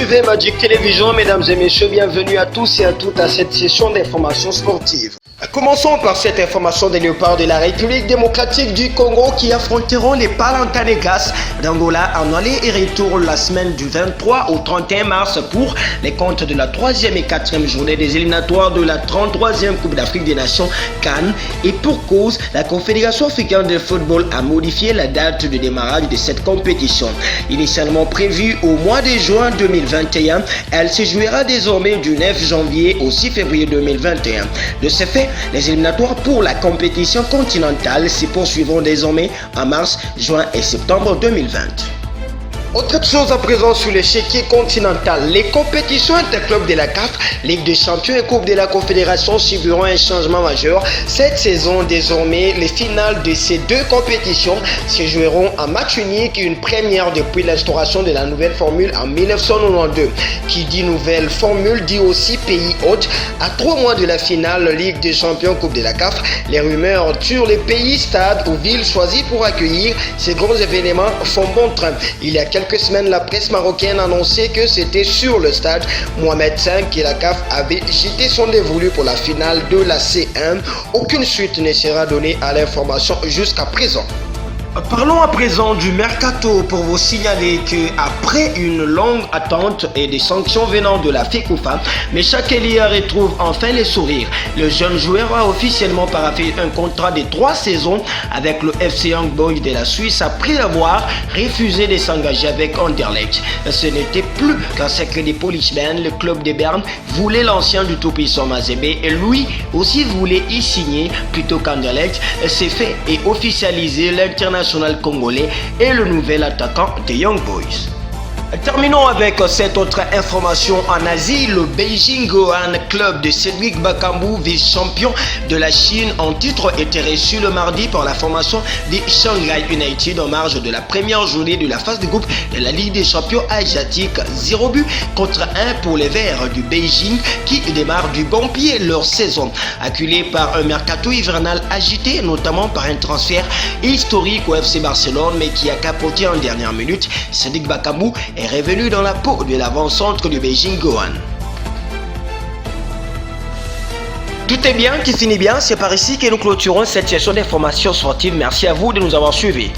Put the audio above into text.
suivez Magic Télévision, mesdames et messieurs, bienvenue à tous et à toutes à cette session d'information sportive. Commençons par cette information des Léopards de la République démocratique du Congo qui affronteront les Palancanegas d'Angola en aller et retour la semaine du 23 au 31 mars pour les comptes de la 3e et 4e journée des éliminatoires de la 33e Coupe d'Afrique des Nations CAN. Et pour cause, la Confédération africaine de football a modifié la date de démarrage de cette compétition. Initialement prévue au mois de juin 2021, elle se jouera désormais du 9 janvier au 6 février 2021. De ce fait, les éliminatoires pour la compétition continentale se poursuivront désormais en mars, juin et septembre 2020. Autre chose à présent sur l'échiquier continental, les compétitions interclubs de la CAF, Ligue des Champions et Coupe de la Confédération subiront un changement majeur. Cette saison, désormais, les finales de ces deux compétitions se joueront en match unique, une première depuis l'instauration de la nouvelle formule en 1992. Qui dit nouvelle formule dit aussi pays hôte. À 3 mois de la finale Ligue des Champions Coupe de la CAF, les rumeurs sur les pays, stades ou villes choisis pour accueillir ces gros événements font bon train. Il y a quelques semaines, la presse marocaine annonçait que c'était sur le stade Mohamed V que la CAF avait jeté son dévolu pour la finale de la C1. Aucune suite ne sera donnée à l'information jusqu'à présent. Parlons à présent du mercato pour vous signaler que après une longue attente et des sanctions venant de la FECOFA, Mecha Kelly retrouve enfin les sourires. Le jeune joueur a officiellement paraphé un contrat de 3 saisons avec le FC Young Boys de la Suisse après avoir refusé de s'engager avec Anderlecht. Ce n'était plus qu'un secret des policemen. Le club de Berne voulait l'ancien du tout-puissant Mazembe et lui aussi voulait y signer plutôt qu'Anderlecht. C'est fait et officialisé. L'international congolais et le nouvel attaquant des Young Boys. Terminons avec cette autre information en Asie. Le Beijing Gohan Club de Cédric Bakambu, vice-champion de la Chine en titre, était reçu le mardi par la formation des Shanghai United en marge de la première journée de la phase de groupe de la Ligue des champions asiatiques. 0 but contre 1 pour les Verts du Beijing qui démarrent du bon pied leur saison. Acculé par un mercato hivernal agité, notamment par un transfert historique au FC Barcelone mais qui a capoté en dernière minute, Cédric Bakambu est revenu dans la peau de l'avant-centre du Beijing Gohan. Tout est bien qui finit bien, c'est par ici que nous clôturons cette session d'information sportive. Merci à vous de nous avoir suivis.